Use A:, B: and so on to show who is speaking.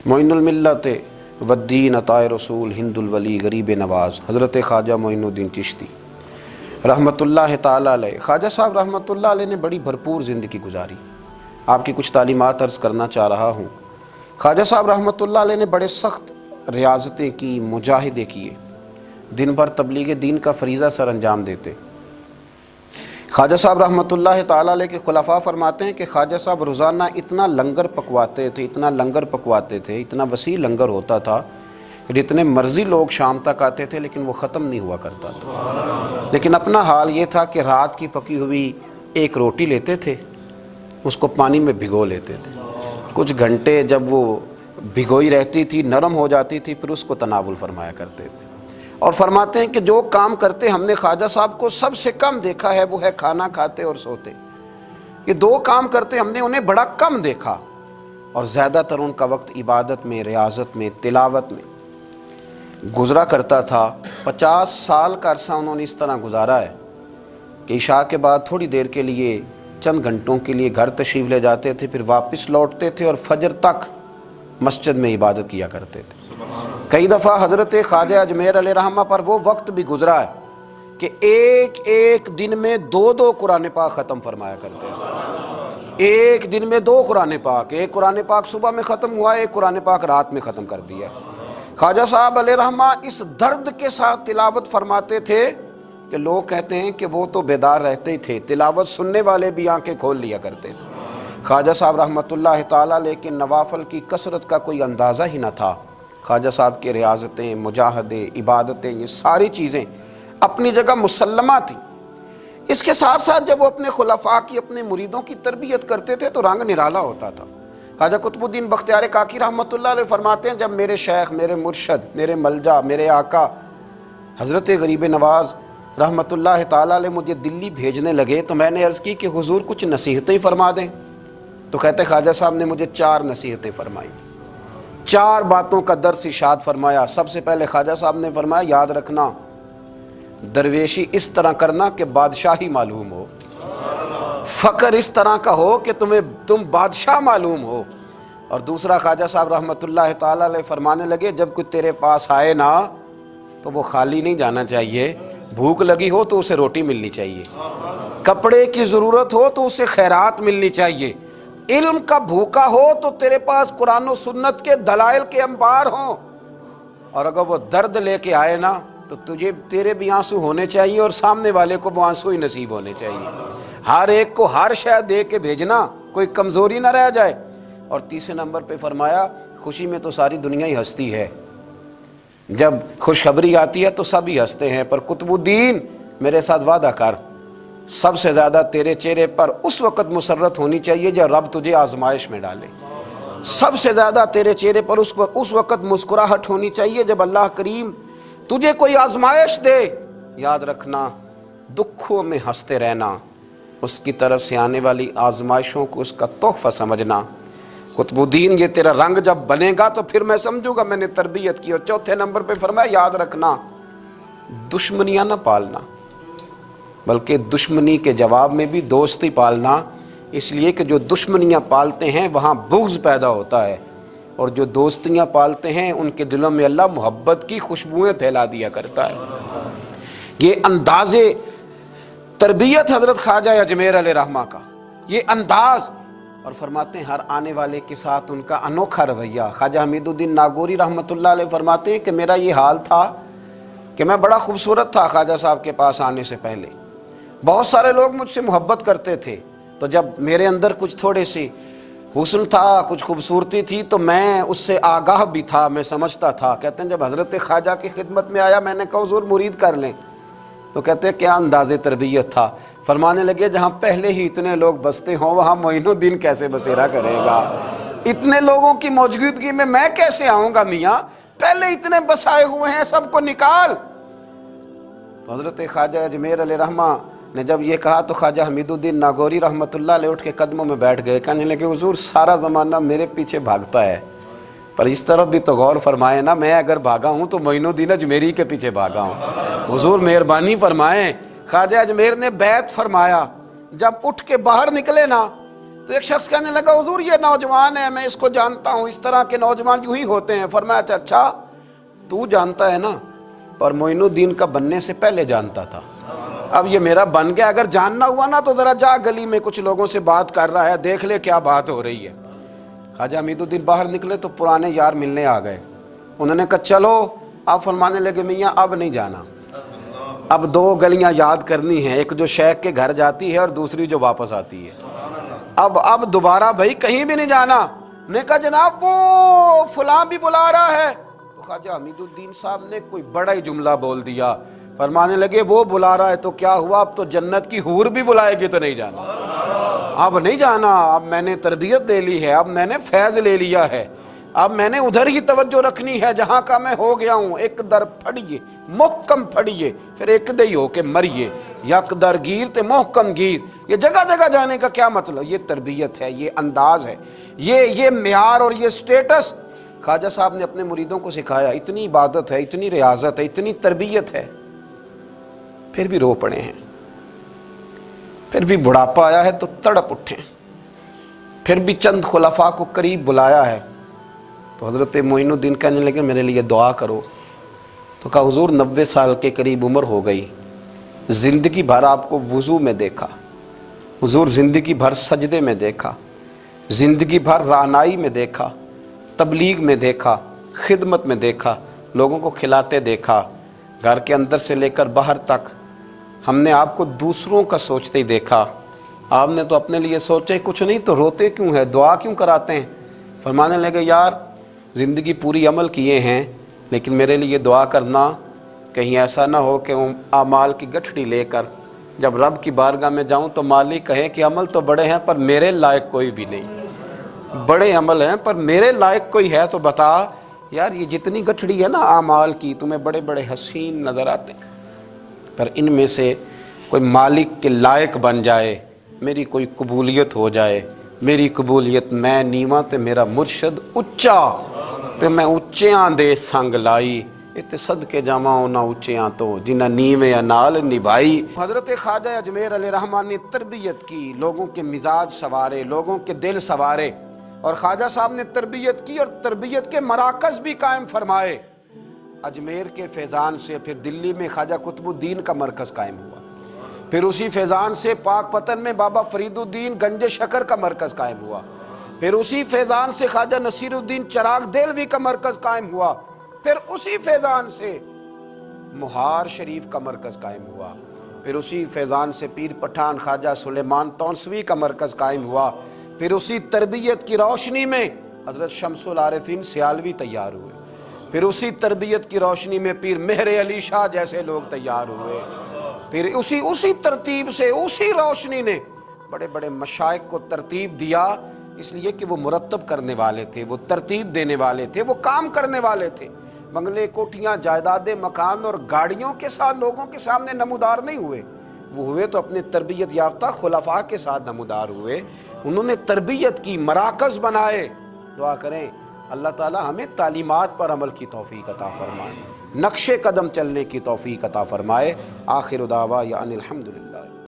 A: मोइन मिल्लत वद्दीन अताए रसूल हिंदुल वली गरीब नवाज हज़रत ख्वाजा मोइनुद्दीन चिश्ती रहमतुल्लाह ताला अलैह। ख्वाजा साहब रहमतुल्लाह अलैह ने बड़ी भरपूर ज़िंदगी गुजारी। आपकी कुछ तालीमात अर्ज़ करना चाह रहा हूँ। ख्वाजा साहब रहमतुल्लाह अलैह ने बड़े सख्त रियाज़तें की, मुजाहिदे किए, दिन भर तबलीग दीन का फरीज़ा सर अंजाम देते। ख्वाजा साहब रहमतुल्लाह ताला अलैह के खुलफा फरमाते हैं कि ख्वाजा साहब रोज़ाना इतना लंगर पकवाते थे, इतना वसी लंगर होता था कि जितने मर्ज़ी लोग शाम तक आते थे लेकिन वो ख़त्म नहीं हुआ करता था। लेकिन अपना हाल ये था कि रात की पकी हुई एक रोटी लेते थे, उसको पानी में भिगो लेते थे। कुछ घंटे जब वो भिगोई रहती थी, नरम हो जाती थी, फिर उसको तनावुल फरमाया करते थे। और फरमाते हैं कि जो काम करते हमने ख्वाजा साहब को सबसे कम देखा है वो है खाना खाते और सोते। ये दो काम करते हमने उन्हें बड़ा कम देखा, और ज़्यादातर उनका वक्त इबादत में, रियाज़त में, तिलावत में गुज़रा करता था। 50 साल का अरसा उन्होंने इस तरह गुजारा है कि इशा के बाद थोड़ी देर के लिए, चंद घंटों के लिए घर तशरीफ़ ले जाते थे, फिर वापस लौटते थे और फजर तक मस्जिद में इबादत किया करते थे। कई दफ़ा हज़रत ख्वाजा अजमेर अलैहि रहमा पर वो वक्त भी गुज़रा है कि एक एक दिन में 2-2 कुरान पाक ख़त्म फरमाया करते हैं। एक दिन में 2 कुरान पाक, एक कुरान पाक सुबह में ख़त्म हुआ, एक कुरान पाक रात में ख़त्म कर दिया। ख्वाजा साहब अलैहि रहमा इस दर्द के साथ तिलावत फरमाते थे कि लोग कहते हैं कि वो तो बेदार रहते ही थे, तिलावत सुनने वाले भी आंखें खोल लिया करते थे। ख्वाजा साहब रहमतुल्लाह ताला लेकिन नवाफल की कसरत का कोई अंदाज़ा ही न था। ख्वाजा साहब की रियाज़तें, मुजाहदे, इबादतें, ये सारी चीज़ें अपनी जगह मुसल्लमा थी। इसके साथ साथ जब वो अपने खुलफा की, अपने मुरीदों की तरबियत करते थे तो रंग निराला होता था। ख्वाजा कुतुबुद्दीन बख्तियार काकी रहमतुल्लाह अलैह फरमाते हैं, जब मेरे शेख, मेरे मुर्शद, मेरे मलजा, मेरे आका हज़रत गरीब नवाज रहमतुल्लाह ताला अलैह मुझे दिल्ली भेजने लगे तो मैंने अर्ज़ की कि हुजूर कुछ नसीहतें ही फरमा दें। तो कहते ख्वाजा साहब ने मुझे 4 नसीहतें फरमाई, 4 बातों का दर्स इरशाद फरमाया। सबसे पहले ख्वाजा साहब ने फरमाया, याद रखना दरवेशी इस तरह करना कि बादशाही मालूम हो, फ़क्र इस तरह का हो कि तुम बादशाह मालूम हो। और दूसरा ख्वाजा साहब रहमतुल्लाह ताला अलैह फरमाने लगे, जब कोई तेरे पास आए ना तो वो खाली नहीं जाना चाहिए। भूख लगी हो तो उसे रोटी मिलनी चाहिए, कपड़े की ज़रूरत हो तो उसे खैरात मिलनी चाहिए, इल्म का भूखा हो तो तेरे पास कुरान और सुन्नत के दलाइल के अंबार हों, और अगर वो दर्द लेके आए ना तो तेरे भी आंसू होने चाहिए और सामने वाले को वो आंसू ही नसीब होने चाहिए। हर एक को हर शय दे के भेजना, कोई कमज़ोरी ना रह जाए। और तीसरे नंबर पे फरमाया, खुशी में तो सारी दुनिया ही हंसती है, जब खुशखबरी आती है तो सभी हंसते हैं, पर कुतुबुद्दीन मेरे साथ वादा कर, सबसे ज़्यादा तेरे चेहरे पर उस वक़्त मुसर्रत होनी चाहिए जब रब तुझे आजमाइश में डाले। सबसे ज़्यादा तेरे चेहरे पर उस वक़्त मुस्कुराहट होनी चाहिए जब अल्लाह करीम तुझे कोई आजमाइश दे। याद रखना, दुखों में हंसते रहना, उसकी तरफ से आने वाली आजमाइशों को उसका तोहफ़ा समझना। कुतुबुद्दीन ये तेरा रंग जब बनेगा तो फिर मैं समझूंगा मैंने तरबियत की। और चौथे नंबर पर फरमाया, याद रखना दुश्मनियाँ ना पालना, बल्कि दुश्मनी के जवाब में भी दोस्ती पालना, इसलिए कि जो दुश्मनियाँ पालते हैं वहाँ बुग़्ज़ पैदा होता है, और जो दोस्तियाँ पालते हैं उनके दिलों में अल्लाह मोहब्बत की खुशबुएँ फैला दिया करता है। ये अंदाज़े तरबियत हज़रत ख्वाजा अजमेर अलैहि रहमा का, ये अंदाज़। और फरमाते हैं हर आने वाले के साथ उनका अनोखा रवैया। ख्वाजा हमीदुद्दीन नागौरी रहमतुल्लाह अलैह फरमाते हैं कि मेरा ये हाल था कि मैं बड़ा खूबसूरत था ख्वाजा साहब के पास आने से पहले, बहुत सारे लोग मुझसे मोहब्बत करते थे, तो जब मेरे अंदर कुछ थोड़े से हुस्न था, कुछ खूबसूरती थी, तो मैं उससे आगाह भी था, मैं समझता था। कहते हैं जब हज़रत ख्वाजा की खिदमत में आया मैंने कहा हुजूर मुरीद कर लें, तो कहते हैं क्या अंदाज़े तरबियत था। फरमाने लगे, जहाँ पहले ही इतने लोग बसते हों वहाँ मोइनुद्दीन कैसे बसेरा करेगा, इतने लोगों की मौजूदगी में मैं कैसे आऊँगा मियाँ, पहले इतने बसाए हुए हैं, सबको निकाल। तो हज़रत ख्वाजा अजमेर अलैहि रहमा ने जब ये कहा तो ख्वाजा हमीदुद्दीन नागौरी रहमतुल्लाह अलैह उठ के कदमों में बैठ गए। कहने लगे, हुजूर सारा ज़माना मेरे पीछे भागता है, पर इस तरफ भी तो गौर फरमाए ना, मैं अगर भागा हूँ तो मोइनुद्दीन अजमेरी के पीछे भागा हूँ, हुजूर मेहरबानी फरमाएँ। ख्वाजा अजमेर ने बैत फरमाया, जब उठ के बाहर निकले ना تو ایک شخص کہنے لگا حضور یہ نوجوان ہے، میں اس کو جانتا ہوں، اس طرح کے نوجوان یوں ہی ہوتے ہیں۔ فرمایا اچھا تو جانتا ہے نا، پر معین الدین کا بننے سے پہلے جانتا تھا، اب یہ میرا بن گیا، اگر جاننا ہوا نا تو ذرا جا گلی میں کچھ لوگوں سے بات کر رہا ہے، دیکھ لے کیا بات ہو رہی ہے۔ خواجہ امید الدین باہر نکلے تو پرانے یار ملنے آ گئے، انہوں نے کہا چلو، آپ فرمانے لگے میاں اب نہیں جانا، اب دو گلیاں یاد کرنی ہیں، ایک جو شیخ کے گھر جاتی ہے اور دوسری جو واپس آتی ہے، اب دوبارہ بھائی کہیں بھی نہیں جانا۔ نے کہا جناب وہ فلاں بھی بلا رہا ہے، تو خواجہ امید الدین صاحب نے کوئی بڑا ہی جملہ بول دیا، فرمانے لگے وہ بلا رہا ہے تو کیا ہوا، اب تو جنت کی حور بھی بلائے گی تو نہیں جانا، اب نہیں جانا، اب میں نے تربیت لے لی ہے، اب میں نے فیض لے لیا ہے، اب میں نے ادھر ہی توجہ رکھنی ہے جہاں کا میں ہو گیا ہوں۔ ایک در پھڑیے محکم پھڑیے، پھر ایک دئی ہو کے مریے، یک در گیر تے محکم گیر۔ یہ جگہ جگہ جانے کا کیا مطلب، یہ تربیت ہے، یہ انداز ہے، یہ معیار اور یہ سٹیٹس خواجہ صاحب نے اپنے مریدوں کو سکھایا۔ اتنی عبادت ہے، اتنی ریاضت ہے، اتنی تربیت ہے، پھر بھی رو پڑے ہیں، پھر بھی بڑھاپا آیا ہے تو تڑپ اٹھے، پھر بھی چند خلفاء کو قریب بلایا ہے تو حضرت معین الدین کہنے لگے میرے لیے دعا کرو۔ تو کہا حضور 90 سال کے قریب عمر ہو گئی، زندگی بھر آپ کو وضو میں دیکھا حضور، زندگی بھر سجدے میں دیکھا، زندگی بھر رعنائی میں دیکھا، تبلیغ میں دیکھا، خدمت میں دیکھا، لوگوں کو کھلاتے دیکھا، گھر کے اندر سے لے کر باہر تک ہم نے آپ کو دوسروں کا سوچتے ہی دیکھا، آپ نے تو اپنے لیے سوچے کچھ نہیں تو روتے کیوں ہے، دعا کیوں کراتے ہیں؟ فرمانے لگے یار زندگی پوری عمل کیے ہیں، لیکن میرے لیے دعا کرنا، کہیں ایسا نہ ہو کہ اعمال کی گٹھڑی لے کر جب رب کی بارگاہ میں جاؤں تو مالک کہے کہ عمل تو بڑے ہیں پر میرے لائق کوئی بھی نہیں، بڑے عمل ہیں پر میرے لائق کوئی ہے تو بتا یار، یہ جتنی گٹھڑی ہے نا اعمال کی، تمہیں بڑے بڑے حسین نظر آتے ہیں، پر ان میں سے کوئی مالک کے لائق بن جائے، میری کوئی قبولیت ہو جائے، میری قبولیت میں نیواں تے میرا مرشد اچا تے میں اچیاں دے سنگ لائی، تے صدقے جاواں انہاں اچیاں تو جنہاں نیویں نال نبھائی۔ حضرت خواجہ اجمیر علیہ رحمٰن نے تربیت کی، لوگوں کے مزاج سوارے، لوگوں کے دل سوارے، اور خواجہ صاحب نے تربیت کی اور تربیت کے مراکز بھی قائم فرمائے۔ اجمیر کے فیضان سے پھر دلی میں خواجہ قطب الدین کا مرکز قائم ہوا، پھر اسی فیضان سے پاک پتن میں بابا فرید الدین گنج شکر کا مرکز قائم ہوا، پھر اسی فیضان سے خواجہ نصیر الدین چراغ دہلوی کا مرکز قائم ہوا، پھر اسی فیضان سے مہار شریف کا مرکز قائم ہوا، پھر اسی فیضان سے پیر پٹھان خواجہ سلیمان تونسوی کا مرکز قائم ہوا، پھر اسی تربیت کی روشنی میں حضرت شمس العارفین سیالوی تیار ہوئے، پھر اسی تربیت کی روشنی میں پیر مہر علی شاہ جیسے لوگ تیار ہوئے، پھر اسی ترتیب سے اسی روشنی نے بڑے بڑے مشائخ کو ترتیب دیا، اس لیے کہ وہ مرتب کرنے والے تھے، وہ ترتیب دینے والے تھے، وہ کام کرنے والے تھے۔ بنگلے، کوٹھیاں، جائیدادیں، مکان اور گاڑیوں کے ساتھ لوگوں کے سامنے نمودار نہیں ہوئے، وہ ہوئے تو اپنے تربیت یافتہ خلفاء کے ساتھ نمودار ہوئے، انہوں نے تربیت کی، مراکز بنائے۔ دعا کریں اللہ تعالی ہمیں تعلیمات پر عمل کی توفیق عطا فرمائے، نقش قدم چلنے کی توفیق عطا فرمائے۔ آخر دعوانا ان الحمدللہ۔